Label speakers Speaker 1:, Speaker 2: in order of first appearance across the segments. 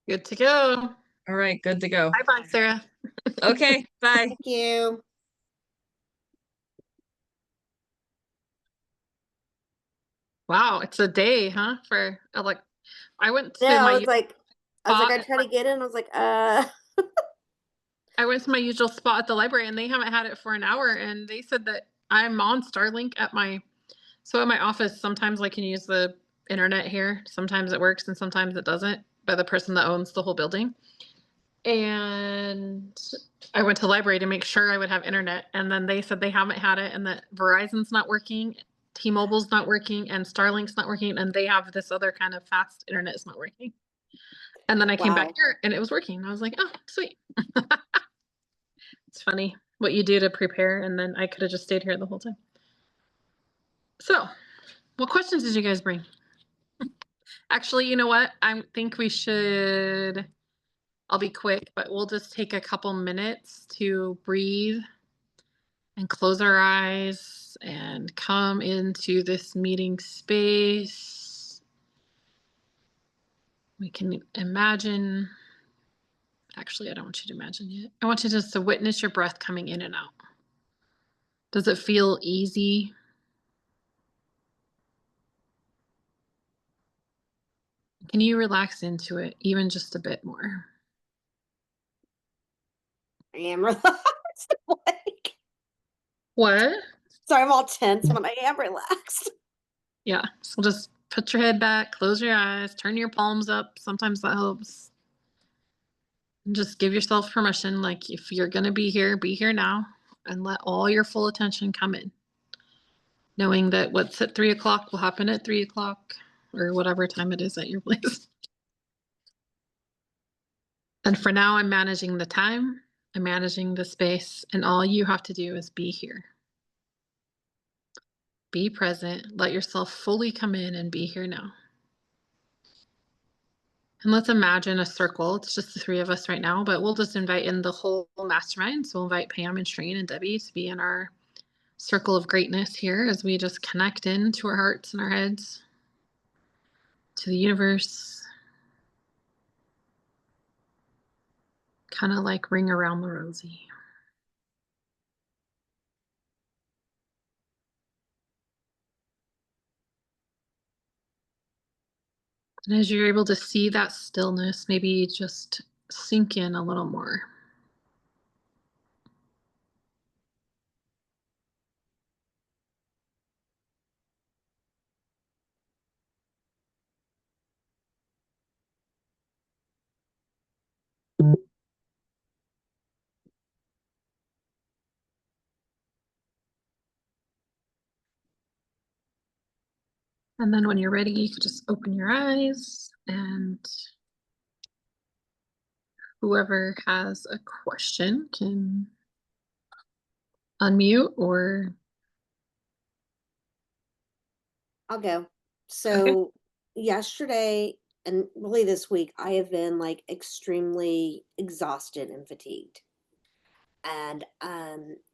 Speaker 1: Good to go.
Speaker 2: All right, good to go.
Speaker 1: Bye-bye, Sarah.
Speaker 2: Okay, bye.
Speaker 3: Thank you.
Speaker 1: Wow, it's a day, huh? I went
Speaker 3: No,
Speaker 1: to
Speaker 3: I
Speaker 1: my
Speaker 3: was like,
Speaker 1: spot.
Speaker 3: I tried to get in. I was like,
Speaker 1: I went to my usual spot at the library, and they haven't had it for an hour. And they said that I'm on Starlink at my office. Sometimes I can use the internet here. Sometimes it works, and sometimes it doesn't. By the person that owns the whole building. And I went to the library to make sure I would have internet, and then they said they haven't had it, and that Verizon's not working, T-Mobile's not working, and Starlink's not working, and they have this other kind of fast internet is not working. And then I came back
Speaker 3: wow.
Speaker 1: here and it was working. I was like, oh, sweet. It's funny what you do to prepare, and then I could have just stayed here the whole time. So, what questions did you guys bring? Actually, you know what? I think we should. I'll be quick, but we'll just take a couple minutes to breathe and close our eyes and come into this meeting space. We can imagine. Actually, I don't want you to imagine yet. I want you just to witness your breath coming in and out. Does it feel easy? Can you relax into it even just a bit more?
Speaker 3: I am relaxed. Like,
Speaker 1: What?
Speaker 3: sorry, I'm all tense, but I am relaxed.
Speaker 1: Yeah. So just put your head back, close your eyes, turn your palms up. Sometimes that helps. And just give yourself permission. Like, if you're going to be here now, and let all your full attention come in. Knowing that what's at 3 o'clock will happen at 3 o'clock or whatever time it is at your place. And for now, I'm managing the time, I'm managing the space, and all you have to do is be here. Be present, let yourself fully come in and be here now. And let's imagine a circle. It's just the three of us right now, but we'll just invite in the whole mastermind. So we'll invite Pam and Shreen and Debbie to be in our circle of greatness here as we just connect into our hearts and our heads, to the universe. Kind of like ring around the rosy. And as you're able to see that stillness, maybe just sink in a little more. And then when you're ready, you can just open your eyes, and whoever has a question can unmute or.
Speaker 3: I'll go.
Speaker 1: Okay.
Speaker 3: So, yesterday and really this week, I have been like extremely exhausted and fatigued. And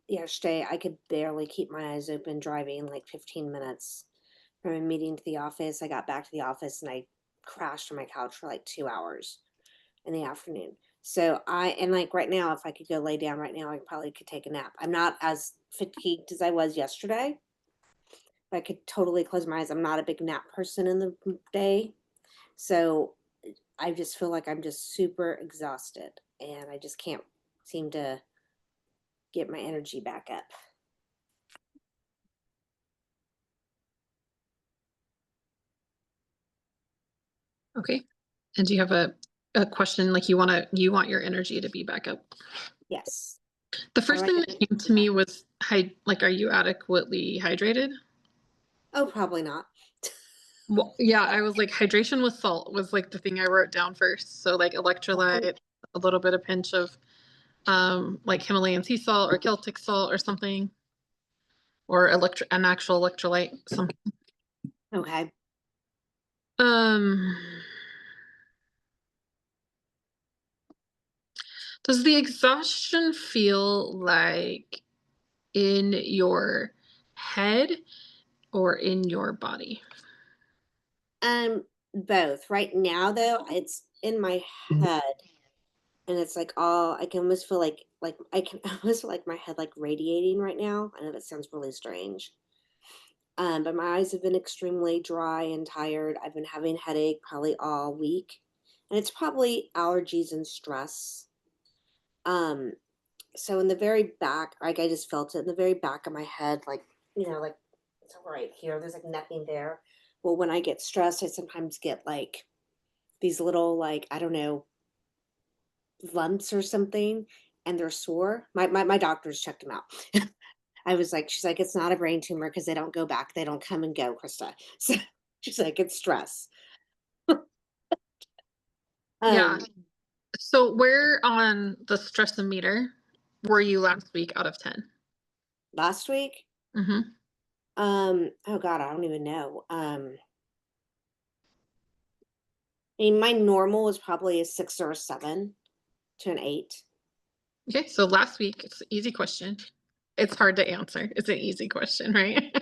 Speaker 3: yesterday, I could barely keep my eyes open driving like 15 minutes from a meeting to the office. I got back to the office and I crashed on my couch for like 2 hours in the afternoon. So and like right now, if I could go lay down right now, I probably could take a nap. I'm not as fatigued as I was yesterday. I could totally close my eyes. I'm not a big nap person in the day. So I just feel like I'm just super exhausted and I just can't seem to get my energy back up.
Speaker 1: Okay. And do you have a question, like you want your energy to be back up?
Speaker 3: Yes.
Speaker 1: The
Speaker 3: How
Speaker 1: first
Speaker 3: do I
Speaker 1: thing
Speaker 3: get
Speaker 1: that
Speaker 3: my
Speaker 1: came to
Speaker 3: energy
Speaker 1: me
Speaker 3: back?
Speaker 1: was like, are you adequately hydrated?
Speaker 3: Oh, probably not.
Speaker 1: Well, yeah, I was like, hydration with salt was like the thing I wrote down first. So like electrolyte, a little bit of pinch of like Himalayan sea salt or Celtic salt or something, or an actual electrolyte, something.
Speaker 3: Okay.
Speaker 1: Um, does the exhaustion feel like in your head or in your body?
Speaker 3: both. Right now, though, it's in my head, and it's like all I can almost feel like I can almost feel like my head like radiating right now. I know that sounds really strange. But my eyes have been extremely dry and tired. I've been having headache probably all week, and it's probably allergies and stress. Um, so in the very back, like I just felt it in the very back of my head, like like it's right here. There's like nothing there. Well, when I get stressed, I sometimes get like these little like I don't know lumps or something, and they're sore. My doctors checked them out. I was like, she's like, it's not a brain tumor because they don't go back. They don't come and go, Krista. So she's like, it's stress.
Speaker 1: Yeah.
Speaker 3: Um,
Speaker 1: So where on the stress-o-meter were you last week out of 10?
Speaker 3: last week,
Speaker 1: Mm-hmm.
Speaker 3: oh God, I don't even know. I mean, my normal was probably a 6 or a 7 to an 8.
Speaker 1: Okay, so last week, it's an easy question. It's hard to answer. It's an easy question, right?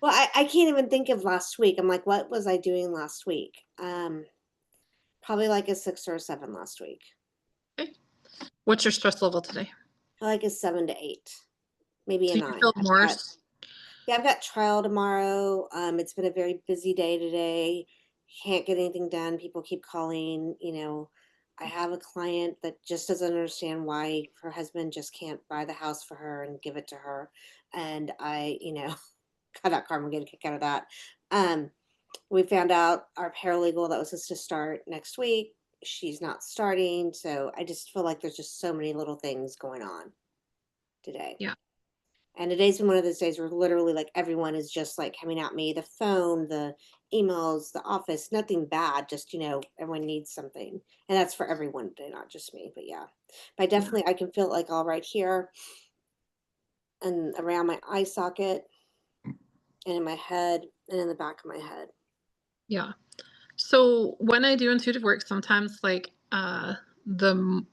Speaker 3: Well, I can't even think of last week. I'm like, what was I doing last week? Probably like a 6 or a 7 last week.
Speaker 1: Okay. What's your stress level today?
Speaker 3: I like a 7 to 8, maybe a
Speaker 1: So you
Speaker 3: 9.
Speaker 1: feel more,
Speaker 3: Yeah, I've got trial tomorrow. It's been a very busy day today. Can't get anything done. People keep calling. I have a client that just doesn't understand why her husband just can't buy the house for her and give it to her. And God, that karma, get a kick out of that. Um, we found out our paralegal that was supposed to start next week. She's not starting. So I just feel like there's just so many little things going on today.
Speaker 1: yeah,
Speaker 3: And today's been one of those days where literally like everyone is just like coming at me, the phone, the emails, the office, nothing bad, just everyone needs something. And that's for everyone today, not just me. But yeah. But
Speaker 1: yeah,
Speaker 3: I can feel it like all right here and around my eye socket and in my head and in the back of my head.
Speaker 1: yeah. So when I do intuitive work, sometimes like the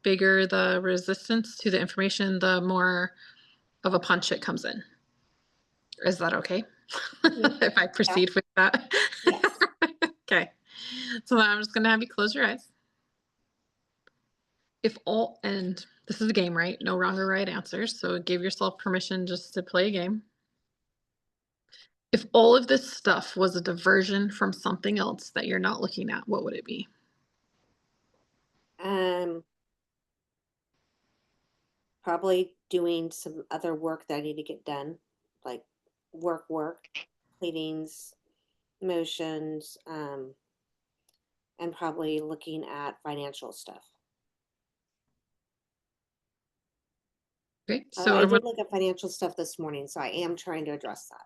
Speaker 1: bigger the resistance to the information, the more of a punch it comes in. Is that okay?
Speaker 3: Mhm.
Speaker 1: If I
Speaker 3: Yeah.
Speaker 1: proceed with that?
Speaker 3: Yes.
Speaker 1: Okay. So then I'm just gonna have you close your eyes. If all and this is a game, right? No wrong or right answers. So give yourself permission just to play a game. If all of this stuff was a diversion from something else that you're not looking at, what would it be?
Speaker 3: Um, Probably doing some other work that I need to get done, like work, pleadings, motions, and probably looking at financial stuff.
Speaker 1: Okay.
Speaker 3: Although
Speaker 1: So
Speaker 3: I
Speaker 1: I'm
Speaker 3: did look at financial stuff this morning, so I am trying to address that.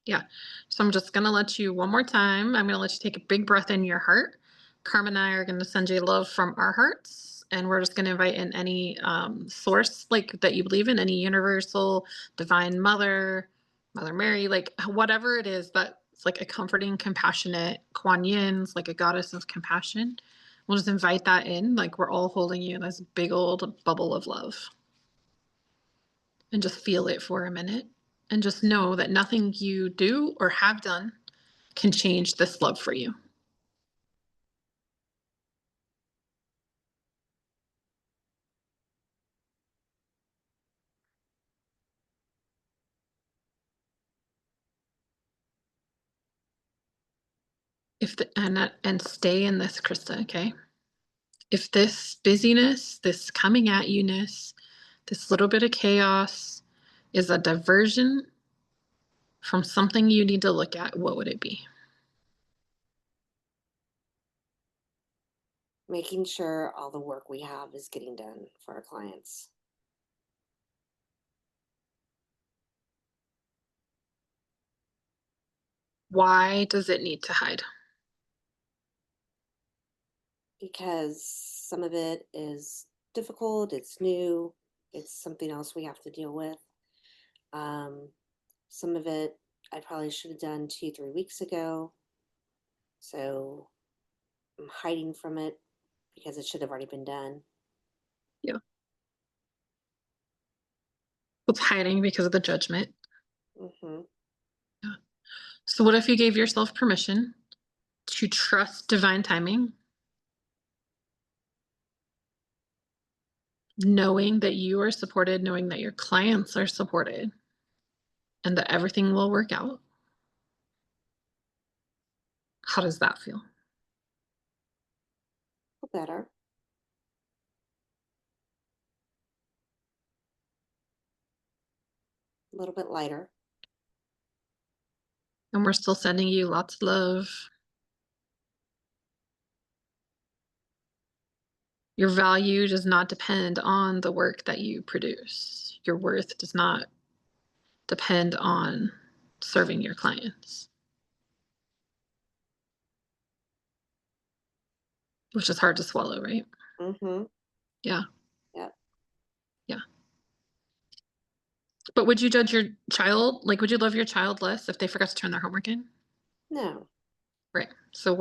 Speaker 1: yeah. So I'm just going to let you one more time. I'm going to let you take a big breath in your heart. Carmen and I are going to send you love from our hearts. And we're just going to invite in any source like that you believe in, any universal, divine mother, Mother Mary, like whatever it is that's like a comforting, compassionate Kuan Yin's, like a goddess of compassion. We'll just invite that in. Like we're all holding you in this big old bubble of love. And just feel it for a minute. And just know that nothing you do or have done can change this love for you. And stay in this, Krista, okay? If this busyness, this coming at you-ness, this little bit of chaos is a diversion from something you need to look at, what would it be?
Speaker 3: Making sure all the work we have is getting done for our clients.
Speaker 1: Why does it need to hide?
Speaker 3: Because some of it is difficult, it's new, it's something else we have to deal with. Um, some of it I probably should have done 2, 3 weeks ago. So I'm hiding from it because it should have already been done.
Speaker 1: Yeah. It's hiding because of the judgment.
Speaker 3: Hmm.
Speaker 1: Yeah. So what if you gave yourself permission to trust divine timing, knowing that you are supported, knowing that your clients are supported, and that everything will work out. How does that feel?
Speaker 3: Better. A little bit lighter.
Speaker 1: And we're still sending you lots of love. Your value does not depend on the work that you produce. Your worth does not depend on serving your clients, which is hard to swallow, right?
Speaker 3: Mm-hmm.
Speaker 1: Yeah.
Speaker 3: Yep.
Speaker 1: Yeah. But would you judge your child? Like, would you love your child less if they forgot to turn their homework in?
Speaker 3: No.
Speaker 1: Right. So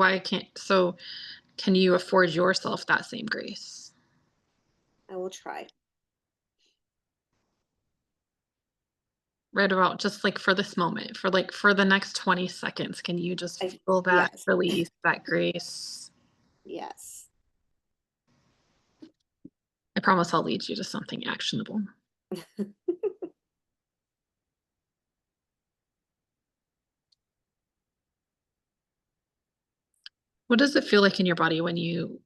Speaker 1: can you afford yourself that same grace?
Speaker 3: I will try.
Speaker 1: Right about just like for this moment, for the next 20 seconds, can you just feel that
Speaker 3: Yes.
Speaker 1: release, that grace?
Speaker 3: Yes.
Speaker 1: I promise I'll lead you to something actionable. What does it feel like in your body when you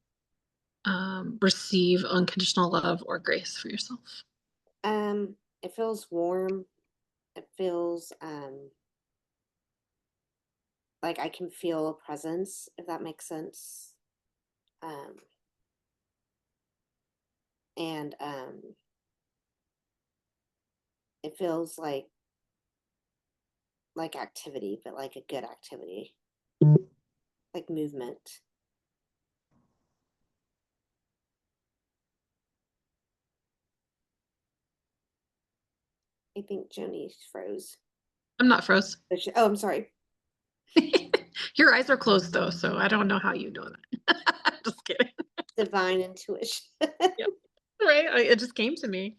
Speaker 1: receive unconditional love or grace for yourself?
Speaker 3: It feels warm. It feels like I can feel a presence, if that makes sense. Um, and it feels like activity, but like a good activity, like movement. I think Joni froze.
Speaker 1: I'm not froze.
Speaker 3: Oh, I'm sorry.
Speaker 1: Your eyes are closed though, so I don't know how you know that. Just kidding.
Speaker 3: Divine intuition.
Speaker 1: Yeah. Right? It just came to me.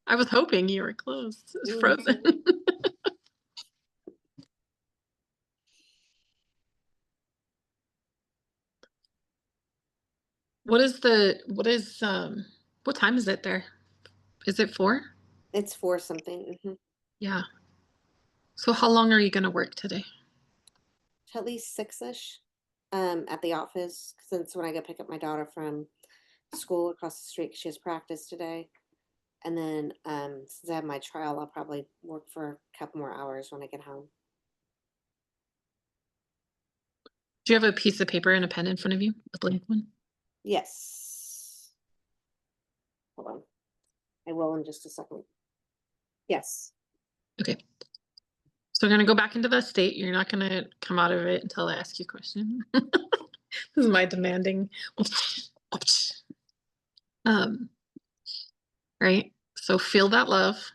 Speaker 1: I was hoping you were closed. It's frozen. What time is it there? Is it 4?
Speaker 3: It's for something.
Speaker 1: Yeah. So how long are you gonna work today?
Speaker 3: At least 6-ish. At the office, since when I go pick up my daughter from school across the street, 'cause she has practice today. And then since I have my trial, I'll probably work for a couple more hours when I get home.
Speaker 1: Do you have a piece of paper and a pen in front of you? A blank one?
Speaker 3: Yes. Hold on. I will in just a second. Yes.
Speaker 1: Okay. So we're gonna go back into that state. You're not gonna come out of it until I ask you a question. This is my demanding. Um, right? So feel that love.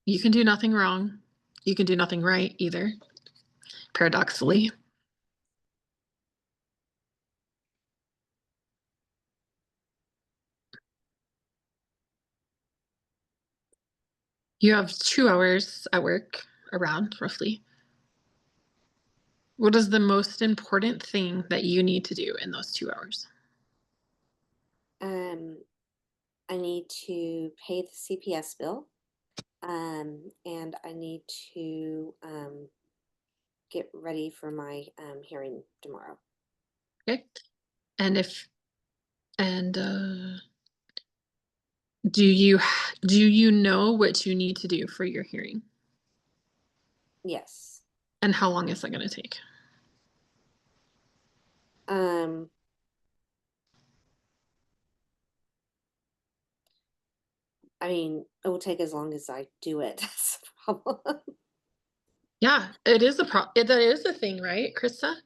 Speaker 1: You can do nothing wrong. You can do nothing right either, paradoxically. You have 2 hours at work around, roughly. What is the most important thing that you need to do in those 2 hours?
Speaker 3: Um, I need to pay the CPS bill. And I need to get ready for my hearing tomorrow.
Speaker 1: Okay. And if and do you know what you need to do for your hearing?
Speaker 3: Yes.
Speaker 1: And how long is that going to take?
Speaker 3: Um, I mean, it will take as long as I do it. That's the problem.
Speaker 1: Yeah, it is that is a thing, right, Krista?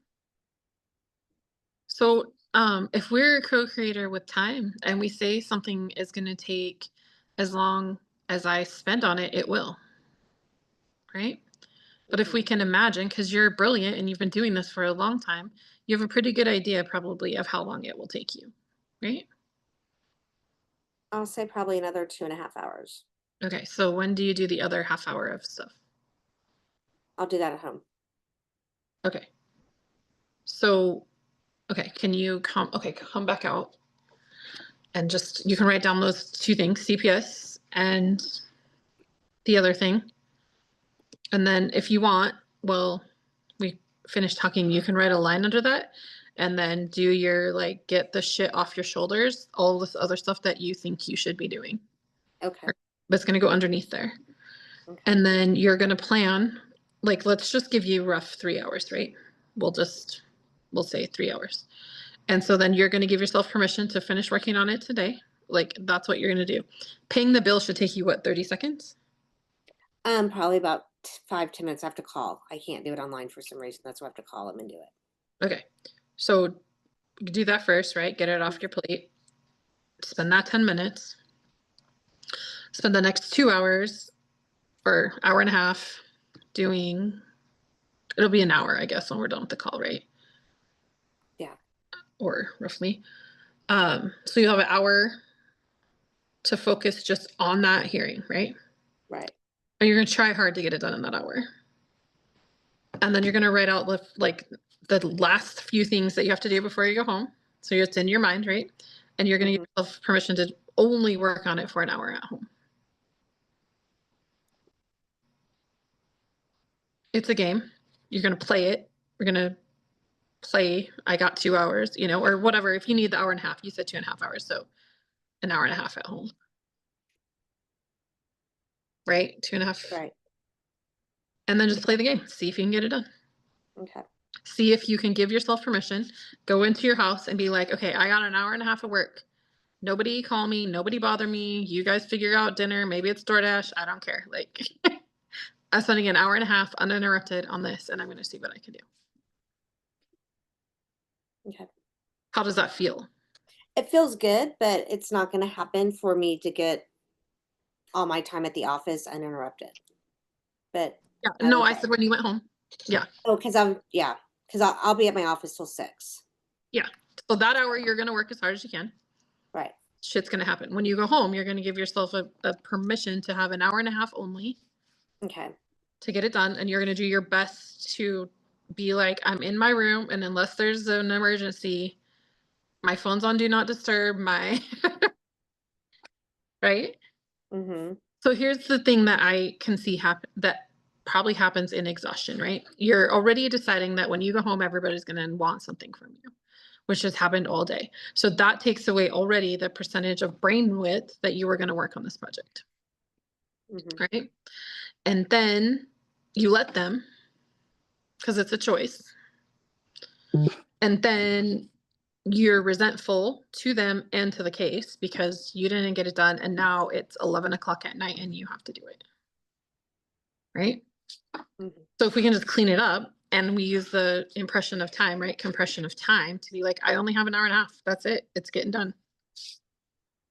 Speaker 1: So, if we're a co-creator with time and we say something is going to take as long as I spend on it, it will, right? But if we can imagine, because you're brilliant and you've been doing this for a long time, you have a pretty good idea probably of how long it will take you, right?
Speaker 3: I'll say probably another 2.5 hours.
Speaker 1: Okay, so when do you do the other half hour of stuff?
Speaker 3: I'll do that at home.
Speaker 1: Okay. So, okay, can you come back out and just, you can write down those two things, CPS and the other thing. And then if you want, well, we finished talking, you can write a line under that and then do your, like, get the shit off your shoulders, all this other stuff that you think you should be doing.
Speaker 3: Okay.
Speaker 1: But it's going to go underneath there.
Speaker 3: Okay.
Speaker 1: And then you're going to plan, like, let's just give you rough 3 hours, right? We'll say 3 hours. And so then you're going to give yourself permission to finish working on it today. Like, that's what you're going to do. Paying the bill should take you, what, 30 seconds?
Speaker 3: Probably about 5-10 minutes. I have to call. I can't do it online for some reason. That's why I have to call them and do it.
Speaker 1: Okay. So do that first, right? Get it off your plate. Spend that 10 minutes. Spend the next 2 hours or hour and a half doing, it'll be an hour, I guess, when we're done with the call, right?
Speaker 3: Yeah.
Speaker 1: Or roughly. So you'll have an hour to focus just on that hearing, right?
Speaker 3: Right.
Speaker 1: And you're going to try hard to get it done in that hour. And then you're going to write out the last few things that you have to do before you go home. So it's in your mind, right? And you're going to give yourself permission to only work on it for an hour at home. It's a game. You're going to play it. We're going to play, I got 2 hours, or whatever. If you need the hour and a half, you said 2.5 hours. So an hour and a half at home. Right? 2.5.
Speaker 3: Right.
Speaker 1: And then just play the game. See if you can get it done.
Speaker 3: Okay.
Speaker 1: See if you can give yourself permission. Go into your house and be like, okay, I got an hour and a half of work. Nobody call me. Nobody bother me. You guys figure out dinner. Maybe it's DoorDash. I don't care. Like, I'm spending an hour and a half uninterrupted on this, and I'm going to see what I can do.
Speaker 3: Okay.
Speaker 1: How does that feel?
Speaker 3: It feels good, but it's not going to happen for me to get all my time at the office uninterrupted. But
Speaker 1: Yeah. No, I said when you went home. Yeah.
Speaker 3: Oh, because I'll be at my office till 6.
Speaker 1: Yeah. So that hour you're going to work as hard as you can.
Speaker 3: Right.
Speaker 1: Shit's going to happen. When you go home, you're going to give yourself a permission to have an hour and a half only.
Speaker 3: Okay.
Speaker 1: To get it done, and you're going to do your best to be like, I'm in my room, and unless there's an emergency, my phone's on do not disturb, right?
Speaker 3: Mm-hmm.
Speaker 1: So here's the thing that I can see happen that probably happens in exhaustion, right? You're already deciding that when you go home, everybody's going to want something from you, which has happened all day. So that takes away already the percentage of brain width that you were going to work on this project.
Speaker 3: Mm-hmm.
Speaker 1: Right? And then you let them, because it's a choice. And then you're resentful to them and to the case because you didn't get it done. And now it's 11 o'clock at night and you have to do it. Right?
Speaker 3: Mm-hmm.
Speaker 1: So if we can just clean it up and we use the impression of time, right? Compression of time to be like, I only have an hour and a half. That's it. It's getting done.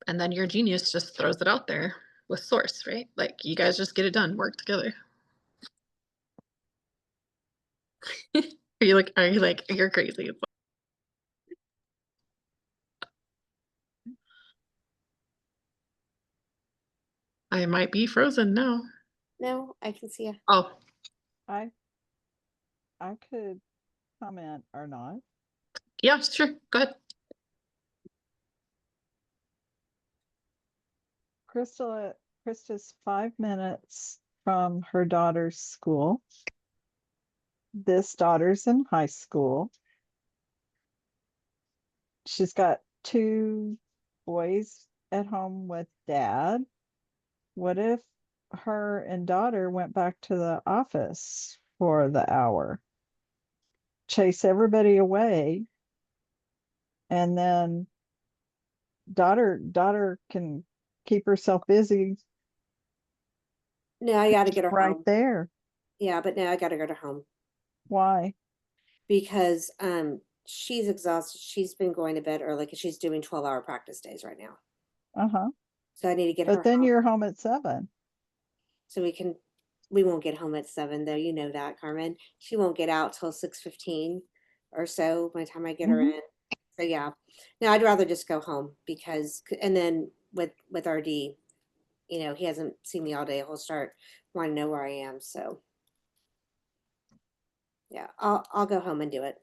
Speaker 1: And then your genius just throws it out there with source, right? Like, you guys just get it done, work together. Are you like, you're crazy? I might be frozen now.
Speaker 3: No, I can see you.
Speaker 1: Oh,
Speaker 4: I could comment or not.
Speaker 1: yeah, sure. Go ahead.
Speaker 4: Krista's 5 minutes from her daughter's school. This daughter's in high school. She's got 2 boys at home with dad. What if her and daughter went back to the office for the hour? Chase everybody away, and then daughter can keep herself busy
Speaker 3: No, I got to get her
Speaker 4: right
Speaker 3: home.
Speaker 4: there.
Speaker 3: Yeah, but now I got to go to home
Speaker 4: Why?
Speaker 3: because she's exhausted. She's been going to bed early because she's doing 12-hour practice days right now.
Speaker 4: Uh-huh.
Speaker 3: So I need to get her
Speaker 4: But then
Speaker 3: home
Speaker 4: you're home at 7.
Speaker 3: so we won't get home at 7 though. You know that, Carmen. She won't get out till 6:15 or so by the time I get her
Speaker 4: Mhm.
Speaker 3: in. So yeah. No, I'd rather just go home and then with RD, he hasn't seen me all day. He'll start wanting to know where I am. So yeah, I'll go home and do it.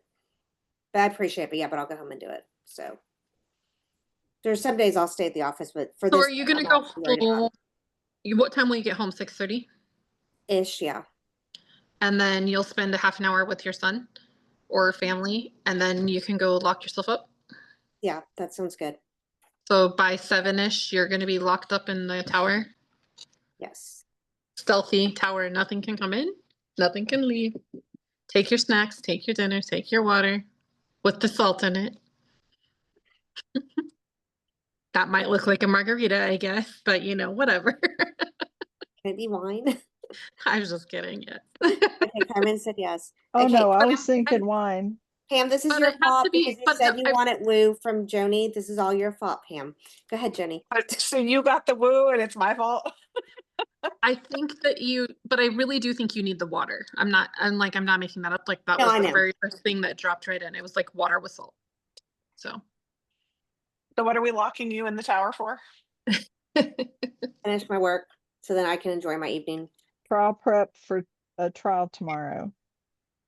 Speaker 3: But I appreciate it. But yeah, but I'll go home and do it. So there's some days I'll stay at the office, but for
Speaker 1: So
Speaker 3: this,
Speaker 1: are you gonna
Speaker 3: I'm
Speaker 1: go
Speaker 3: not too worried about
Speaker 1: home? What time will you get home? 6:30?
Speaker 3: ish. Yeah.
Speaker 1: And then you'll spend a half an hour with your son or family, and then you can go lock yourself up.
Speaker 3: Yeah, that sounds good.
Speaker 1: So by 7-ish, you're gonna be locked up in the tower.
Speaker 3: Yes.
Speaker 1: Stealthy tower, nothing can come in, nothing can leave. Take your snacks, take your dinner, take your water with the salt in it. That might look like a margarita, I guess, but you know, whatever.
Speaker 3: Can it be wine?
Speaker 1: I was just kidding, yes.
Speaker 3: Okay, Carmen said yes.
Speaker 4: Oh
Speaker 3: Okay,
Speaker 4: no, I
Speaker 1: but
Speaker 4: was
Speaker 1: it-
Speaker 4: thinking wine.
Speaker 3: Pam, this is
Speaker 1: But
Speaker 3: your
Speaker 1: it has
Speaker 3: fault
Speaker 1: to be-
Speaker 3: because you
Speaker 1: but
Speaker 3: said
Speaker 1: no,
Speaker 3: you wanted woo from Joni. This is all your fault, Pam. Go ahead, Jenny.
Speaker 5: So you got the woo and it's my fault?
Speaker 1: I think that but I really do think you need the water. I'm not making that up. Like that
Speaker 3: No,
Speaker 1: was
Speaker 3: I
Speaker 1: the
Speaker 3: know.
Speaker 1: very first thing that dropped right in. It was like water with salt. So
Speaker 5: So what are we locking you in the tower for?
Speaker 3: Finish my work so then I can enjoy my evening.
Speaker 4: Trial prep for a trial tomorrow.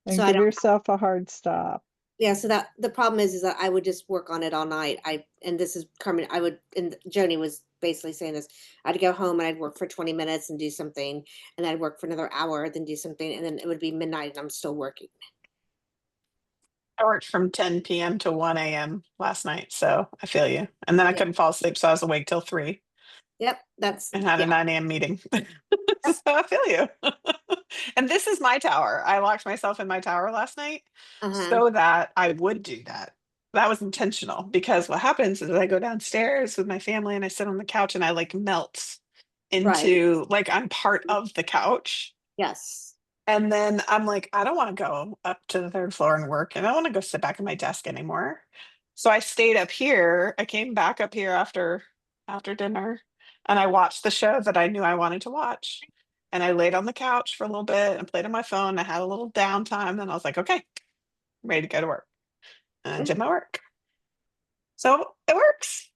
Speaker 4: And
Speaker 3: So I
Speaker 4: give
Speaker 3: don't-
Speaker 4: yourself a hard stop.
Speaker 3: Yeah, so that the problem is that I would just work on it all night. And this is Carmen, and Joni was basically saying this. I'd go home and I'd work for 20 minutes and do something, and I'd work for another hour, then do something, and then it would be midnight and I'm still working.
Speaker 5: I worked from 10 p.m. to 1 a.m. last night, so I feel you. And then I
Speaker 3: Yeah.
Speaker 5: couldn't fall asleep, so I was awake till 3
Speaker 3: Yep, that's
Speaker 5: and had a
Speaker 3: yeah.
Speaker 5: 9 a.m. meeting. So I feel you. And this is my tower. I locked myself in my tower last night so that I would do that. That was intentional because what happens is I go downstairs with my family and I sit on the couch and I like melt into like I'm part of the couch.
Speaker 3: Yes.
Speaker 5: And then I'm like, I don't want to go up to the third floor and work. And I don't want to go sit back at my desk anymore. So I stayed up here. I came back up here after dinner and I watched the show that I knew I wanted to watch. And I laid on the couch for a little bit and played on my phone. I had a little downtime. Then I was like, okay, I'm ready to go to work. And I did my work. So it works.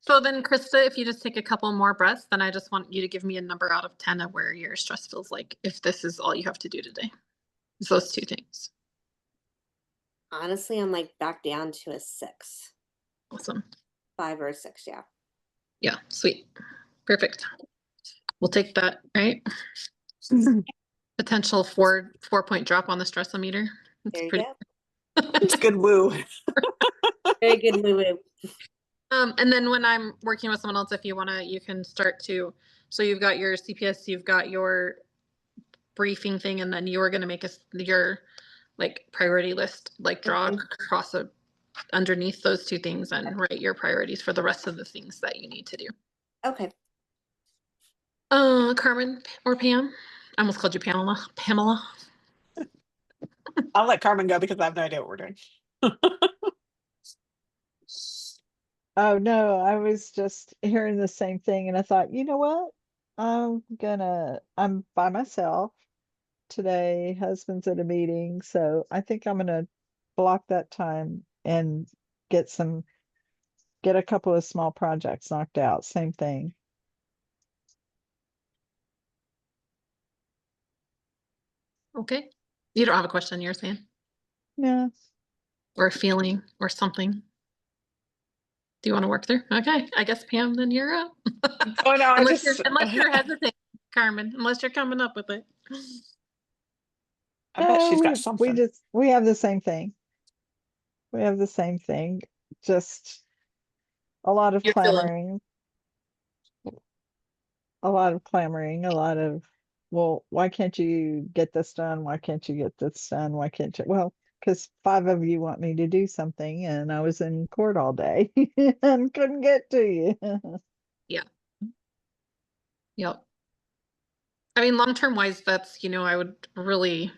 Speaker 1: So then, Krista, if you just take a couple more breaths, then I just want you to give me a number out of 10 of where your stress feels like, if this is all you have to do today. It's those two things.
Speaker 3: Honestly, I'm like back down to a 6.
Speaker 1: Awesome.
Speaker 3: 5 or a 6, yeah.
Speaker 1: Yeah, sweet. Perfect. We'll take that, right? Potential 4-point drop on the stress-o-meter.
Speaker 3: There you
Speaker 1: pretty
Speaker 3: go.
Speaker 5: It's good woo.
Speaker 3: Very good woo woo.
Speaker 1: And then when I'm working with someone else, if you wanna, you can start to, so you've got your CPS, you've got your briefing thing, and then you are gonna make your like priority list, like draw across underneath those two things and write your priorities for the rest of the things that you need to do.
Speaker 3: Okay.
Speaker 1: Carmen or Pam? I almost called you Pamela. Pamela.
Speaker 5: I'll let Carmen go because I have no idea what we're doing.
Speaker 4: Oh no, I was just hearing the same thing and I thought, you know what? I'm by myself today. Husband's at a meeting, so I think I'm gonna block that time and get a couple of small projects knocked out. Same thing.
Speaker 1: Okay. You don't have a question you're saying?
Speaker 4: Yeah.
Speaker 1: Or a feeling or something? Do you want to work through? Okay, I guess Pam, then you're up.
Speaker 5: Oh no,
Speaker 1: unless you're hesitating, Carmen, unless you're coming up with it.
Speaker 5: I bet she's
Speaker 4: No,
Speaker 5: got something.
Speaker 4: we have the same thing. We have the same thing. Just a lot of
Speaker 1: You're feeling-
Speaker 4: clamoring. A lot of clamoring, a lot of, well, why can't you get this done? Why can't you get this done? Why can't you? Well, because 5 of you want me to do something and I was in court all day and couldn't get to you.
Speaker 1: Yeah. Yep. I mean, long-term wise, that's, I would really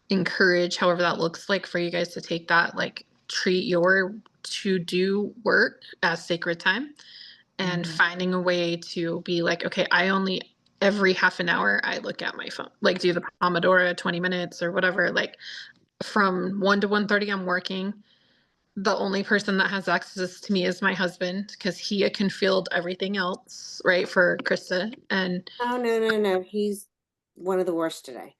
Speaker 1: encourage, however that looks like, for you guys to take that, like, treat your to-do work as sacred time and finding a way to be like, okay, every half an hour I look at my phone, like do the Pomodoro 20 minutes or whatever, like from 1 to 1:30 I'm working. The only person that has access to me is my husband because he can field everything else, right, for Krista. And
Speaker 3: Oh, no. He's one of the worst today.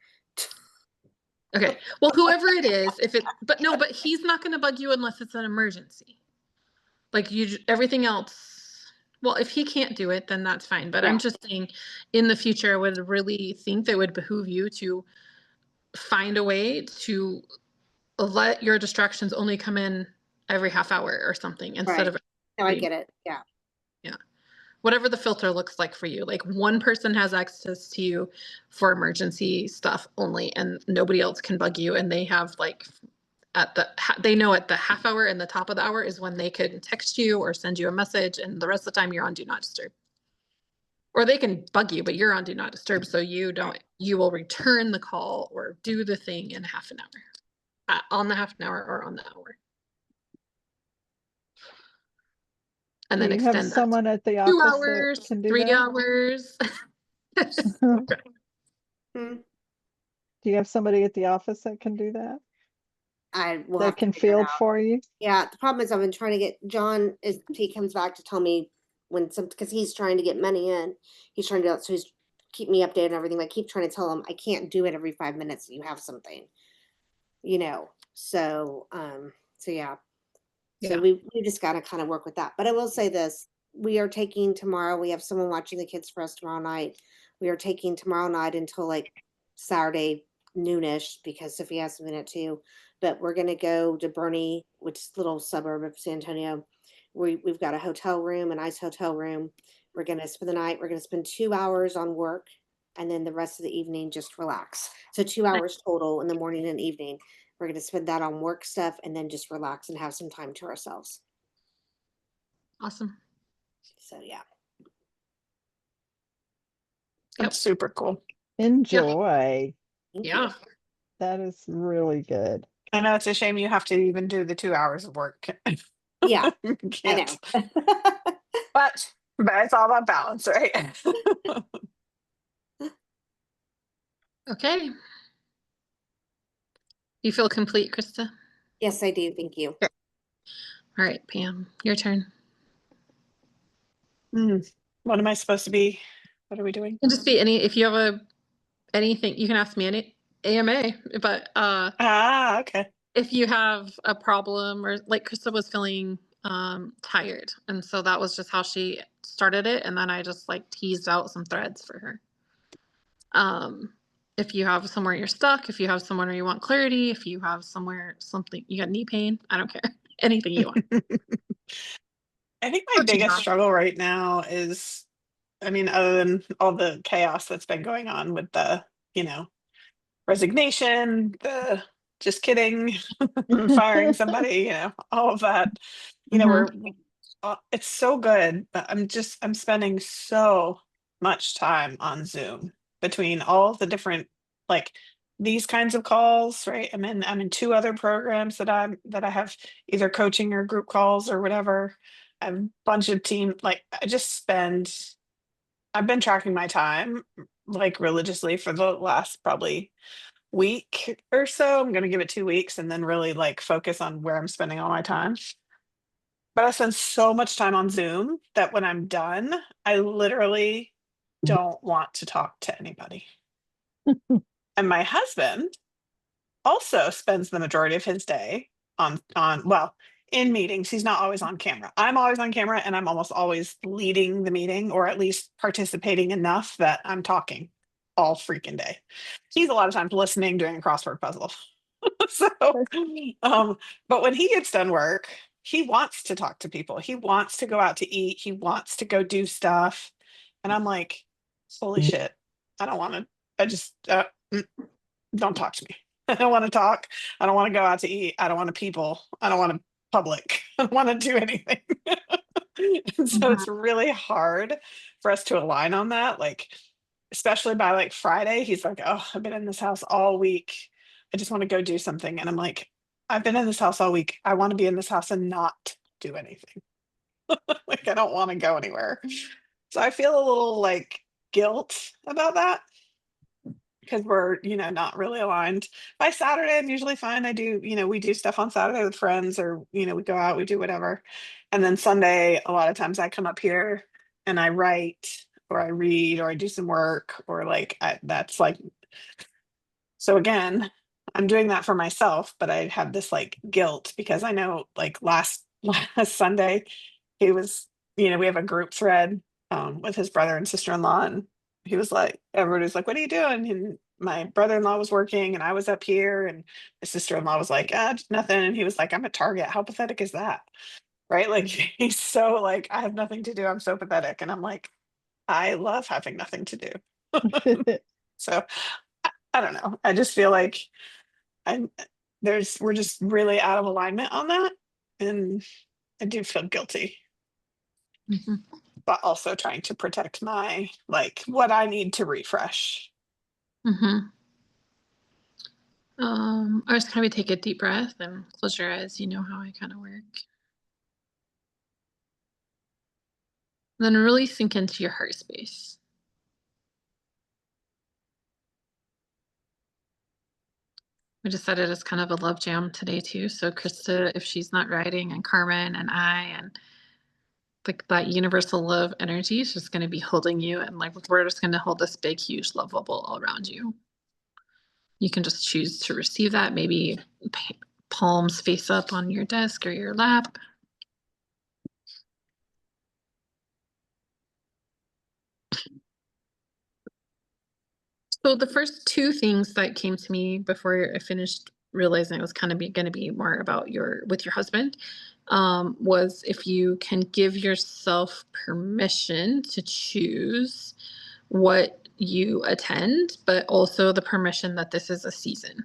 Speaker 1: Okay. Well, whoever it is, but no, but he's not going to bug you unless it's an emergency. Like everything else. Well, if he can't do it, then that's fine. But I'm
Speaker 3: Yeah.
Speaker 1: just saying, in the future, I would really think that it would behoove you to find a way to let your distractions only come in every half hour or something instead
Speaker 3: Right.
Speaker 1: of
Speaker 3: No, I get it. Yeah.
Speaker 1: whatever the filter looks like for you. Like one person has access to you for emergency stuff only, and nobody else can bug you. And they have like they know at the half hour and the top of the hour is when they can text you or send you a message, and the rest of the time you're on do not disturb. Or they can bug you, but you're on do not disturb, so you will return the call or do the thing in half an hour, on the half an hour or on the hour. And
Speaker 4: Do
Speaker 1: then
Speaker 4: you have
Speaker 1: extend that
Speaker 4: someone at the
Speaker 1: 2
Speaker 4: office that
Speaker 1: hours,
Speaker 4: can do
Speaker 1: 3
Speaker 4: that?
Speaker 1: hours.
Speaker 3: Hmm.
Speaker 4: Do you have somebody at the office that can do that?
Speaker 3: I will
Speaker 4: That
Speaker 3: have to
Speaker 4: can
Speaker 3: figure it
Speaker 4: field
Speaker 3: out.
Speaker 4: for you?
Speaker 3: Yeah, the problem is I've been trying to get John is he comes back to tell me when because he's trying to get money in. He's trying to do it, so he's keep me updated and everything. I keep trying to tell him I can't do it every 5 minutes and you have something. So yeah. So
Speaker 1: Yeah.
Speaker 3: we just gotta kind of work with that. But I will say this, we are taking tomorrow, we have someone watching the kids for us tomorrow night. We are taking tomorrow night until like Saturday noonish because Sophie has something at 2. But we're gonna go to Bernie, which is a little suburb of San Antonio. We've got a hotel room, a nice hotel room. We're gonna spend the night, we're gonna spend 2 hours on work and then the rest of the evening just relax. So 2 hours total in the morning and evening. We're going to spend that on work stuff and then just relax and have some time to ourselves.
Speaker 1: Awesome.
Speaker 3: So yeah.
Speaker 5: That's super cool.
Speaker 4: Enjoy.
Speaker 3: Thank
Speaker 1: Yeah.
Speaker 3: you.
Speaker 4: That is really good.
Speaker 5: I know it's a shame you have to even do the 2 hours of work.
Speaker 3: Yeah,
Speaker 5: You
Speaker 3: I
Speaker 5: can't.
Speaker 3: know.
Speaker 5: But it's all about balance, right?
Speaker 1: Okay. You feel complete, Krista?
Speaker 3: Yes, I do. Thank you.
Speaker 1: All right, Pam, your turn.
Speaker 5: What am I supposed to be? What are we doing?
Speaker 1: Can just be if you have anything, you can ask me any AMA, but
Speaker 5: Okay.
Speaker 1: if you have a problem or like Krista was feeling tired, and so that was just how she started it, and then I just like teased out some threads for her. If you have somewhere you're stuck, if you have somewhere where you want clarity, if you have somewhere something you got knee pain, I don't care. Anything you want.
Speaker 5: I think my
Speaker 1: What you
Speaker 5: biggest
Speaker 1: got?
Speaker 5: struggle right now is, I mean, other than all the chaos that's been going on with the, resignation, the just kidding, firing somebody, all of that, we're it's so good, but I'm spending so much time on Zoom between all the different like these kinds of calls, right? I'm in 2 other programs that I have either coaching or group calls or whatever. I have a bunch of team like I've been tracking my time like religiously for the last probably week or so. I'm going to give it 2 weeks and then really like focus on where I'm spending all my time. But I spend so much time on Zoom that when I'm done, I literally don't want to talk to anybody. And my husband also spends the majority of his day in meetings. He's not always on camera. I'm always on camera and I'm almost always leading the meeting or at least participating enough that I'm talking all freaking day. He's a lot of times listening, doing a crossword puzzle. So, but when he gets done work, he wants to talk to people. He wants to go out to eat. He wants to go do stuff. And I'm like, holy shit, I don't want to, I just, don't talk to me. I don't want to talk. I don't want to go out to eat. I don't want to people. I don't want to public. I don't want to do anything. And so it's really hard for us to align on that. Like, especially by like Friday, he's like, oh, I've been in this house all week. I just want to go do something. And I'm like, I've been in this house all week. I want to be in this house and not do anything. Like, I don't want to go anywhere. So I feel a little like guilt about that because we're, not really aligned. By Saturday, I'm usually fine. I do, we do stuff on Saturday with friends or, we go out, we do whatever. And then Sunday, a lot of times I come up here and I write or I read or I do some work or like, that's like, so again, I'm doing that for myself, but I had this like guilt because I know like last Sunday he was, you know, we have a group thread with his brother and sister-in-law, and he was like, everybody was like, what are you doing? And my brother-in-law was working and I was up here, and my sister-in-law was like, just nothing. And he was like, I'm at Target. How pathetic is that? Right? Like he's so like, I have nothing to do. I'm so pathetic. And I'm like, I love having nothing to do. So I don't know. I just feel like I'm we're just really out of alignment on that. And I do feel guilty,
Speaker 1: Mhm.
Speaker 5: but also trying to protect my like what I need to refresh.
Speaker 1: Mhm. I just kind of take a deep breath and close your eyes. You know how I kind of work. Then really sink into your heart space. We decided it's kind of a love jam today too. So Krista, if she's not riding, and Carmen and I, and like that universal love energy is just going to be holding you, and like we're just going to hold this big, huge love bubble all around you. You can just choose to receive that. Maybe palms face up on your desk or your lap. So the first two things that came to me before I finished realizing it was kind of going to be more about your with your husband was if you can give yourself permission to choose what you attend, but also the permission that this is a season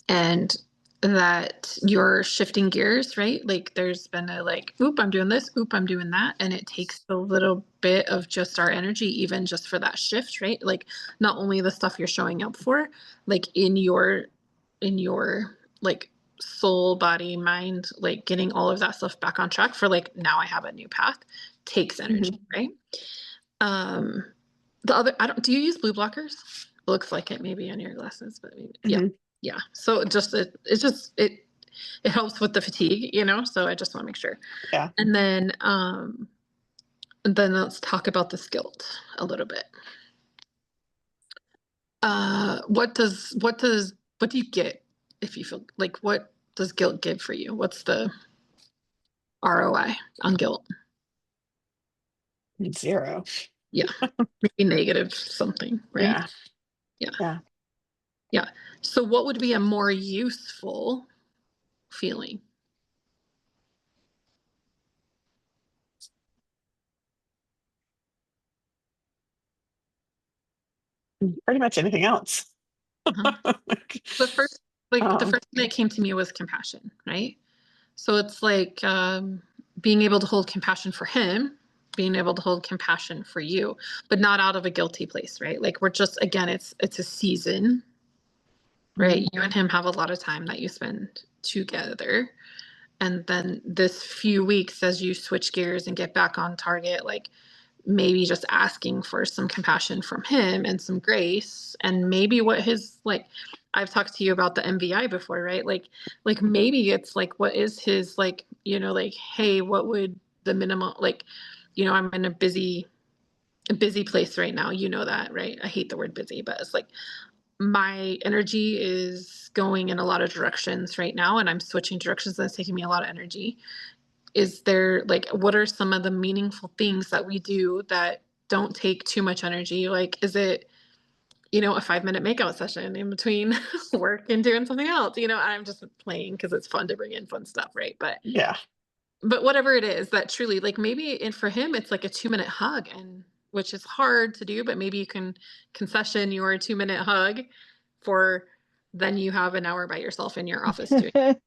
Speaker 1: and that you're shifting gears, right? Like there's been a like, oop, I'm doing this, oop, I'm doing that. And it takes a little bit of just our energy, even just for that shift, right? Like not only the stuff you're showing up for, like in your like soul, body, mind, like getting all of that stuff back on track for like, now I have a new path, takes energy, right? The other, do you use blue blockers? Looks like it maybe on your glasses, but maybe, yeah. Yeah. So it helps with the fatigue, you know, so I just want to make sure.
Speaker 5: Yeah.
Speaker 1: And then let's talk about this guilt a little bit. What do you get if you feel like, what does guilt give for you? What's the ROI on guilt?
Speaker 5: 0.
Speaker 1: Yeah. Maybe negative something, right?
Speaker 5: Yeah.
Speaker 1: Yeah.
Speaker 5: Yeah.
Speaker 1: Yeah. So what would be a more useful feeling?
Speaker 5: Pretty much anything else.
Speaker 1: Uh-huh. The first
Speaker 5: Um,
Speaker 1: thing that came to me was compassion, right? So it's like being able to hold compassion for him, being able to hold compassion for you, but not out of a guilty place, right? Like we're just, again, it's a season, right? You and him have a lot of time that you spend together. And then this few weeks as you switch gears and get back on target, like maybe just asking for some compassion from him and some grace, and maybe what his like, I've talked to you about the MVI before, right? Like maybe it's like, what is his like, you know, like, hey, what would the minimum, like, you know, I'm in a busy place right now, you know that, right? I hate the word busy, but it's like my energy is going in a lot of directions right now, and I'm switching directions, and it's taking me a lot of energy. Is there like, what are some of the meaningful things that we do that don't take too much energy? Like, is it, you know, a 5-minute makeout session in between work and doing something else? You know, I'm just playing because it's fun to bring in fun stuff, right?
Speaker 5: yeah.
Speaker 1: But whatever it is that truly, like maybe, and for him, it's like a 2-minute hug, and which is hard to do, but maybe you can concession your 2-minute hug for, then you have an hour by yourself in your office doing,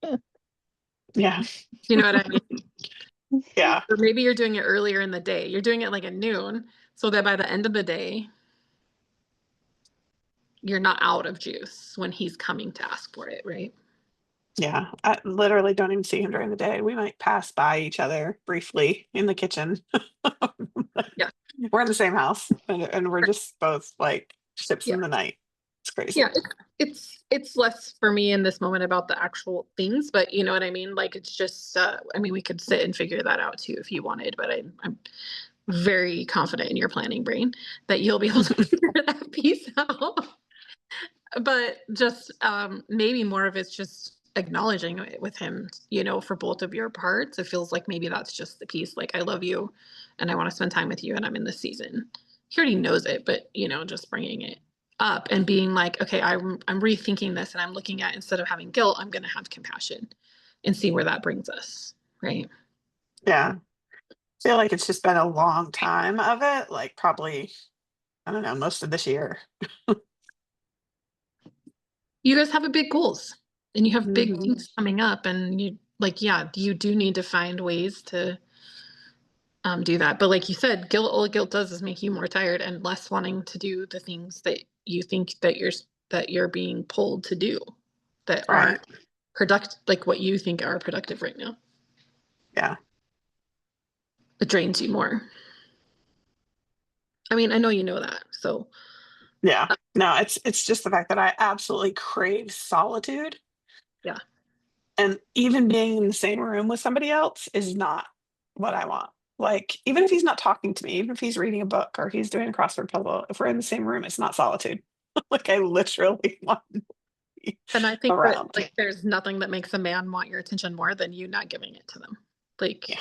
Speaker 5: Yeah.
Speaker 1: you know what I mean?
Speaker 5: Yeah.
Speaker 1: Or maybe you're doing it earlier in the day. You're doing it like at noon, so that by the end of the day, you're not out of juice when he's coming to ask for it, right?
Speaker 5: Yeah. I literally don't even see him during the day. We might pass by each other briefly in the kitchen.
Speaker 1: Yeah.
Speaker 5: We're in the same house, and we're just both like ships
Speaker 1: Yeah.
Speaker 5: in the night. It's crazy.
Speaker 1: Yeah, it's less for me in this moment about the actual things, but you know what I mean? Like it's just I mean, we could sit and figure that out too if you wanted, but I'm very confident in your planning brain that you'll be able to figure that piece out. But just maybe more of it's just acknowledging it with him, for both of your parts. It feels like maybe that's just the piece, like I love you and I want to spend time with you and I'm in this season. He already knows it, but just bringing it up and being like, okay, I'm rethinking this and I'm looking at, instead of having guilt, I'm going to have compassion and see where that brings us, right?
Speaker 5: Yeah. I feel like it's just been a long time of it, like probably, I don't know, most of this year.
Speaker 1: You guys have a big goals and you have big
Speaker 5: Mhm.
Speaker 1: things coming up, and you do need to find ways to do that. But like you said, all guilt does is make you more tired and less wanting to do the things that you think that you're being pulled to do that
Speaker 5: Right.
Speaker 1: aren't productive, like what you think are productive right now.
Speaker 5: Yeah.
Speaker 1: It drains you more. I mean, I know you know that. So
Speaker 5: Yeah. No, it's just the fact that I absolutely crave solitude.
Speaker 1: yeah.
Speaker 5: And even being in the same room with somebody else is not what I want. Like, even if he's not talking to me, even if he's reading a book or he's doing a crossword puzzle, if we're in the same room, it's not solitude. Like, I literally want to be
Speaker 1: And I think that
Speaker 5: around.
Speaker 1: like there's nothing that makes a man want your attention more than you not giving it to them. Like
Speaker 5: Yeah.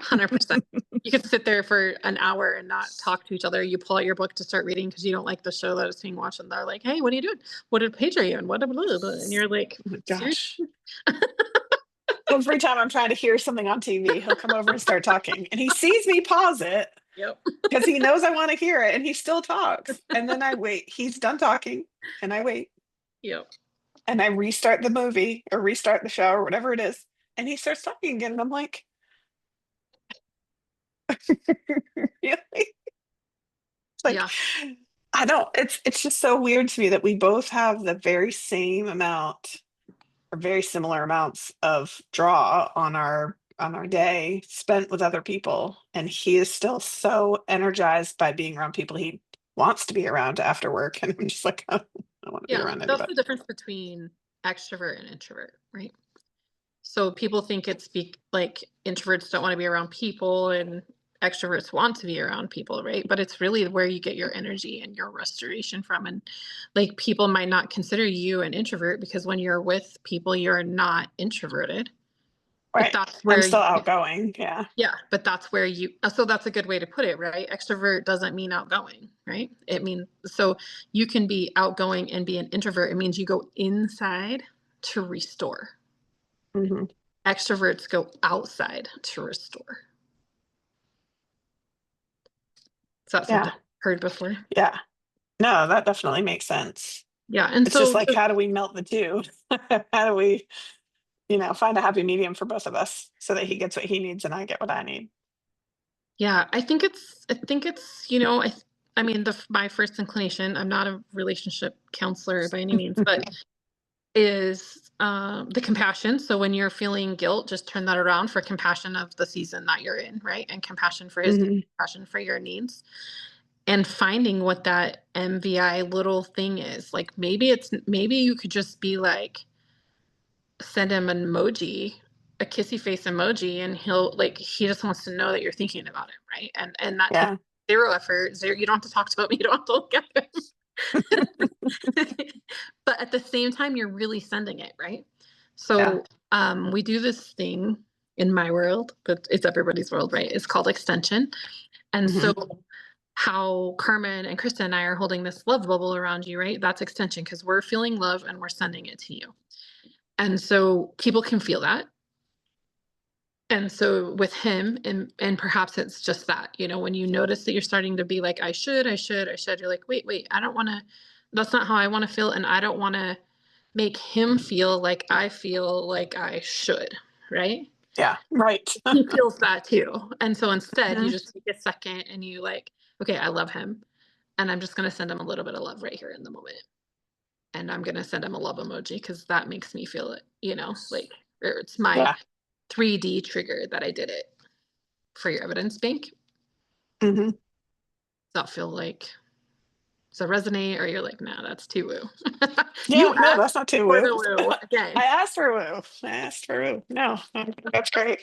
Speaker 1: 100%. You could sit there for an hour and not talk to each other. You pull out your book to start reading because you don't like the show that is being watched, and they're like, "Hey, what are you doing? What page are you in? What?" Blah, blah, blah. And you're like,
Speaker 5: Oh my
Speaker 1: "Seriously?"
Speaker 5: gosh. Every time I'm trying to hear something on TV, he'll come over and start talking. And he sees me pause it
Speaker 1: Yep.
Speaker 5: because he knows I want to hear it and he still talks. And then I wait. He's done talking and I wait.
Speaker 1: Yep.
Speaker 5: And I restart the movie or restart the show or whatever it is. And he starts talking again. And I'm like, really? It's like,
Speaker 1: Yeah.
Speaker 5: I don't, it's just so weird to me that we both have the very same amount or very similar amounts of draw on our day spent with other people, and he is still so energized by being around people he wants to be around after work, and I'm just like, I don't want to be
Speaker 1: Yeah.
Speaker 5: around
Speaker 1: That's
Speaker 5: anybody.
Speaker 1: the difference between extrovert and introvert, right? So people think it's like introverts don't want to be around people and extroverts want to be around people, right? But it's really where you get your energy and your restoration from. And like people might not consider you an introvert because when you're with people, you're not introverted. But
Speaker 5: Right,
Speaker 1: that's
Speaker 5: I'm
Speaker 1: where
Speaker 5: still outgoing. Yeah.
Speaker 1: yeah, but that's where so that's a good way to put it, right? Extrovert doesn't mean outgoing, right? It means, so you can be outgoing and be an introvert. It means you go inside to restore.
Speaker 5: Hmm.
Speaker 1: Extroverts go outside to restore. Is that something
Speaker 5: Yeah.
Speaker 1: you've heard before?
Speaker 5: Yeah. No, that definitely makes sense.
Speaker 1: Yeah. And
Speaker 5: It's just
Speaker 1: so,
Speaker 5: like, how do we melt the two? How do we, find a happy medium for both of us so that he gets what he needs and I get what I need?
Speaker 1: yeah, I mean, my first inclination, I'm not a relationship counselor by any means, but is the compassion. So when you're feeling guilt, just turn that around for compassion of the season that you're in, right? And compassion for his
Speaker 5: Hmm.
Speaker 1: compassion for your needs. And finding what that MVI little thing is. Like maybe you could just be like, send him an emoji, a kissy face emoji, and he just wants to know that you're thinking about him, right? And that takes
Speaker 5: Yeah.
Speaker 1: zero effort. You don't have to talk to him, you don't have to look at him. But at the same time, you're really sending it, right? So we do this thing in my world, but it's everybody's world, right? It's called extension. And
Speaker 5: Hmm.
Speaker 1: so how Carmen and Krista and I are holding this love bubble around you, right? That's extension because we're feeling love and we're sending it to you. And so people can feel that. And so with him, and perhaps it's just that, when you notice that you're starting to be like, I should, you're like, wait, I don't want to, that's not how I want to feel. And I don't want to make him feel like I feel like I should, right?
Speaker 5: Yeah. Right.
Speaker 1: He feels that too. And so instead you
Speaker 5: Mhm.
Speaker 1: just take a second and you like, okay, I love him. And I'm just going to send him a little bit of love right here in the moment. And I'm going to send him a love emoji because that makes me feel it, like, or it's my
Speaker 5: Yeah.
Speaker 1: 3D trigger that I did it for your evidence bank.
Speaker 5: Hmm.
Speaker 1: Does that feel like, does that resonate, or you're like, nah, that's too woo? You
Speaker 5: Yeah. No, that's
Speaker 1: asked
Speaker 5: not too
Speaker 1: for
Speaker 5: woo.
Speaker 1: the woo again.
Speaker 5: I asked for woo. I asked for woo. No, that's great.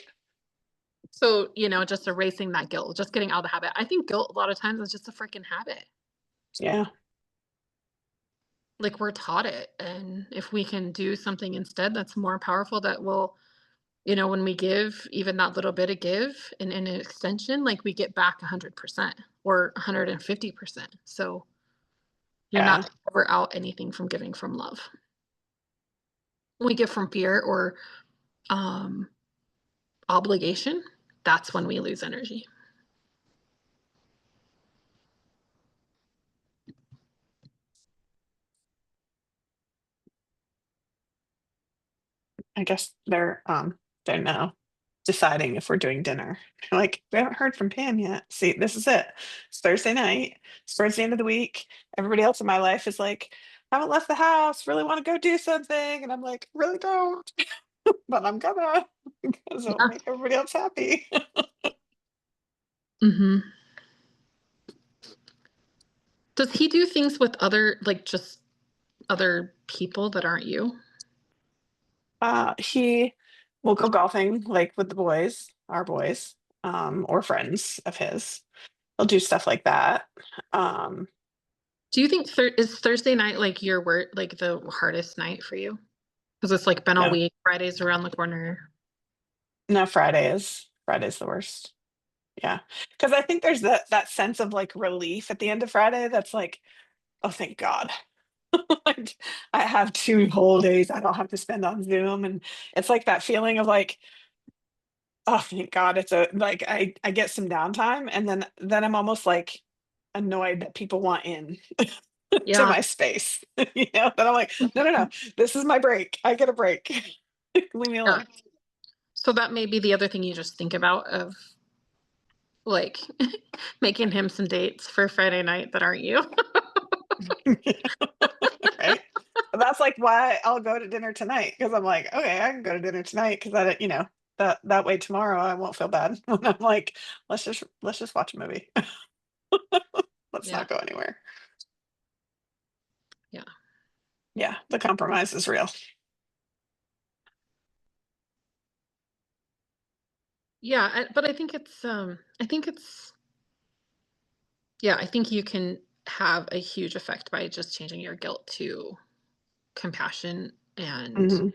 Speaker 1: So, just erasing that guilt, just getting out of the habit. I think guilt a lot of times is just a freaking habit.
Speaker 5: Yeah.
Speaker 1: like we're taught it, and if we can do something instead that's more powerful, that will, when we give even that little bit of give in an extension, like we get back 100% or 150%. So you're
Speaker 5: Yeah.
Speaker 1: not ever out anything from giving from love. When we give from fear or um, obligation, that's when we lose energy.
Speaker 5: I guess they're now deciding if we're doing dinner. Like, we haven't heard from Pam yet. See, this is it. It's Thursday night. It's towards the end of the week. Everybody else in my life is like, haven't left the house, really want to go do something. And I'm like, really don't. But I'm gonna because it'll
Speaker 1: Yeah.
Speaker 5: make everybody else happy.
Speaker 1: Mm-hmm. Does he do things with other, like just other people that aren't you?
Speaker 5: He will go golfing like with the boys, our boys, or friends of his. He'll do stuff like that. Um,
Speaker 1: Do you think is Thursday night like your work, like the hardest night for you? Because it's like been a
Speaker 5: no,
Speaker 1: week, Friday's around the corner.
Speaker 5: no, Friday's the worst. Yeah, because I think there's that sense of like relief at the end of Friday. That's like, oh, thank God. Like, I have 2 whole days I don't have to spend on Zoom, and it's like that feeling of like, oh, thank God, it's a like I get some downtime, and then I'm almost like annoyed that people want in to
Speaker 1: Yeah.
Speaker 5: my space. Then I'm like, no, no, no, this is my break. I get a break. Leave me
Speaker 1: Yeah.
Speaker 5: alone.
Speaker 1: So that may be the other thing you just think about of like making him some dates for Friday night that aren't you.
Speaker 5: Right. But that's like why I'll go to dinner tonight, because I'm like, okay, I can go to dinner tonight because that way tomorrow I won't feel bad when I'm like, let's just watch a movie. Let's
Speaker 1: Yeah.
Speaker 5: not go anywhere.
Speaker 1: Yeah.
Speaker 5: Yeah, the compromise is real.
Speaker 1: Yeah, but I think I think you can have a huge effect by just changing your guilt to compassion and
Speaker 5: Mhm.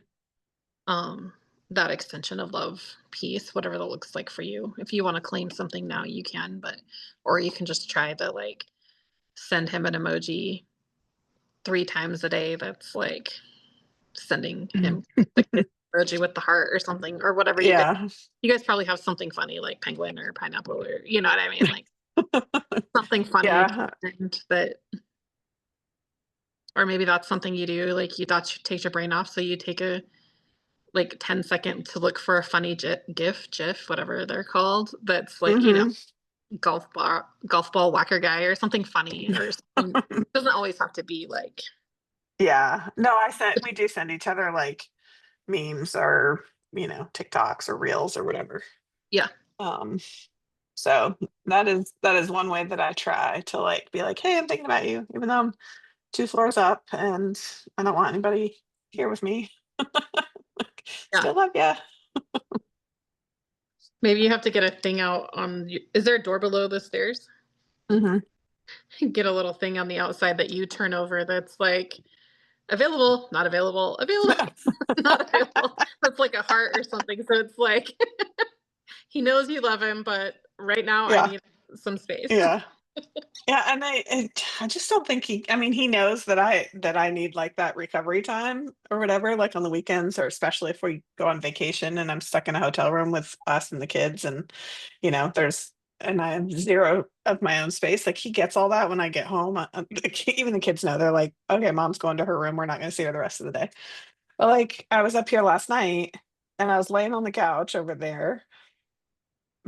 Speaker 1: um that extension of love, peace, whatever that looks like for you. If you want to claim something now, you can, or you can just try to like send him an emoji 3 times a day that's like sending him the kiss emoji with the heart or something, or whatever
Speaker 5: Yeah.
Speaker 1: you guys probably have something funny like penguin or pineapple, or you know what I mean, like something funny you
Speaker 5: Yeah.
Speaker 1: can send that. Or maybe that's something you do, like you thought takes your brain off, so you take a like 10-second to look for a funny gif, whatever they're called, that's like,
Speaker 5: Mhm.
Speaker 1: golf ball whacker guy or something funny or something. It doesn't always have to be like,
Speaker 5: Yeah. No, we do send each other like memes or, TikToks or reels or whatever.
Speaker 1: yeah,
Speaker 5: Um, so that is one way that I try to like be like, hey, I'm thinking about you, even though I'm 2 floors up and I don't want anybody here with me. Like,
Speaker 1: yeah.
Speaker 5: still love ya.
Speaker 1: Maybe you have to get a thing out on, is there a door below the stairs?
Speaker 5: Hmm.
Speaker 1: Get a little thing on the outside that you turn over that's like available, not available, available, not available. That's like a heart or something. So it's like he knows you love him, but right now I
Speaker 5: Yeah.
Speaker 1: need some space.
Speaker 5: Yeah. Yeah, and I just don't think he knows that I need like that recovery time or whatever, like on the weekends, or especially if we go on vacation and I'm stuck in a hotel room with us and the kids, and and I have zero of my own space. Like, he gets all that when I get home. Even the kids know. They're like, okay, mom's going to her room. We're not going to see her the rest of the day. But like, I was up here last night and I was laying on the couch over there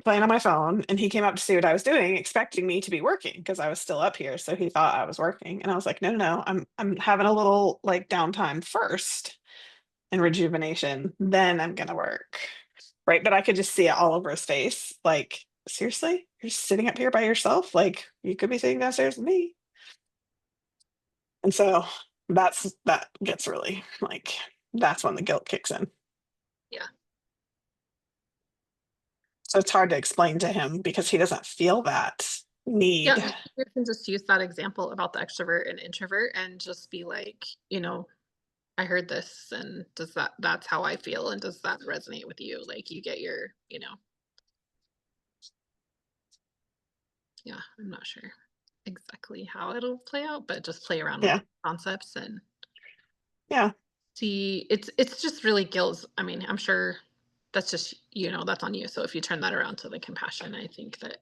Speaker 5: playing on my phone, and he came up to see what I was doing, expecting me to be working because I was still up here, so he thought I was working. And I was like, no, no, no, I'm having a little like downtime first and rejuvenation, then I'm gonna work. Right. But I could just see it all over his face. Like, seriously? You're just sitting up here by yourself? Like, you could be sitting downstairs with me. And so that gets really like, that's when the guilt kicks in.
Speaker 1: Yeah.
Speaker 5: So it's hard to explain to him because he doesn't feel that need.
Speaker 1: Yeah, you can just use that example about the extrovert and introvert and just be like, I heard this, and that's how I feel, and does that resonate with you? Like, you get your, yeah, I'm not sure exactly how it'll play out, but just play around
Speaker 5: Yeah.
Speaker 1: with concepts and
Speaker 5: Yeah.
Speaker 1: see. It's just really guilt. I mean, I'm sure that's just, that's on you. So if you turn that around to the compassion, I think that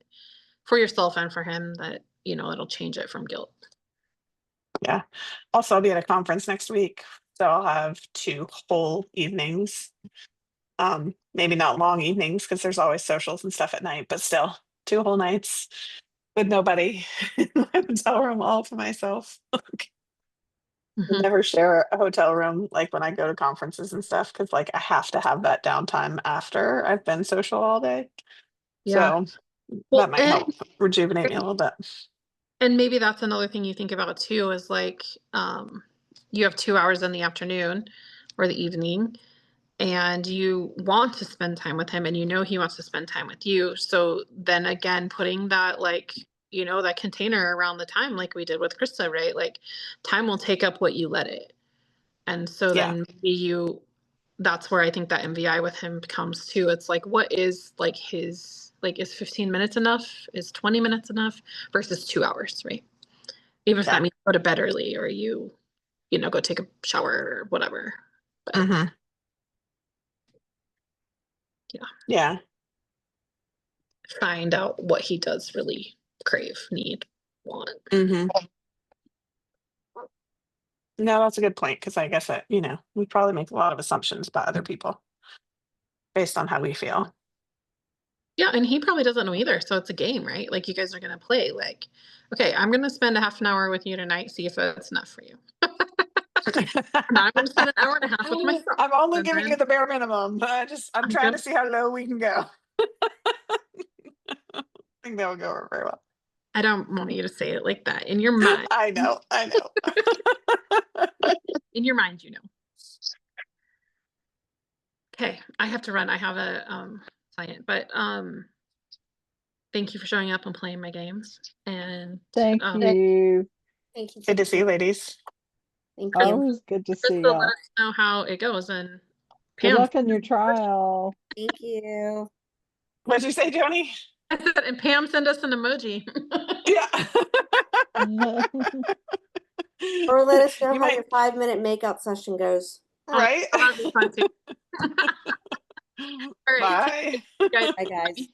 Speaker 1: for yourself and for him, that, it'll change it from guilt.
Speaker 5: Yeah. Also, I'll be at a conference next week, so I'll have 2 whole evenings. Maybe not long evenings because there's always socials and stuff at night, but still 2 whole nights with nobody in my hotel room, all to myself. I
Speaker 1: Mhm.
Speaker 5: never share a hotel room like when I go to conferences and stuff because like I have to have that downtime after I've been social all day.
Speaker 1: Yeah.
Speaker 5: So
Speaker 1: Well,
Speaker 5: that might help rejuvenate me a little bit.
Speaker 1: and maybe that's another thing you think about too, is like, you have 2 hours in the afternoon or the evening, and you want to spend time with him, and he wants to spend time with you. So then again, putting that, like, that container around the time, like we did with Krista, right? Like, time will take up what you let it. And so
Speaker 5: Yeah.
Speaker 1: then maybe that's where I think that MVI with him comes too. It's like, what is like is 15 minutes enough? Is 20 minutes enough versus 2 hours, right? Even if
Speaker 5: Yeah.
Speaker 1: that means go to bed early, or go take a shower or whatever. But
Speaker 5: Mhm.
Speaker 1: Yeah.
Speaker 5: Yeah.
Speaker 1: Find out what he does really crave, need, want.
Speaker 5: Mhm. No, that's a good point because I guess that, we probably make a lot of assumptions about other people based on how we feel.
Speaker 1: Yeah, and he probably doesn't know either. So it's a game, right? Like, you guys are gonna play. Like, okay, I'm gonna spend a half an hour with you tonight. See if it's enough for you. And I'm gonna spend an hour and a half with myself.
Speaker 5: I'm only
Speaker 1: And
Speaker 5: giving
Speaker 1: then
Speaker 5: you the bare minimum. I'm trying
Speaker 1: gonna-
Speaker 5: to see how low we can go. I think that will go over very well.
Speaker 1: I don't want you to say it like that. In your mind,
Speaker 5: I know.
Speaker 1: in your mind, Okay, I have to run. I have a client, but thank you for showing up and playing my games. And
Speaker 4: Thank you.
Speaker 3: Thank you.
Speaker 5: Good to see you, ladies.
Speaker 3: Thank you.
Speaker 4: Always good to see
Speaker 1: Krista, let
Speaker 4: ya.
Speaker 1: us know how it goes. And
Speaker 4: Good
Speaker 1: Pam,
Speaker 4: luck on your trial.
Speaker 3: Thank you.
Speaker 5: What did you say, Joni?
Speaker 1: I said, and Pam, send us an emoji.
Speaker 5: Yeah.
Speaker 3: Or let us know
Speaker 5: You
Speaker 3: how
Speaker 5: might,
Speaker 3: your 5-minute makeup session goes.
Speaker 5: right?
Speaker 1: That'd be fun too. All right.
Speaker 5: Bye.
Speaker 1: Guys.
Speaker 3: Bye, guys.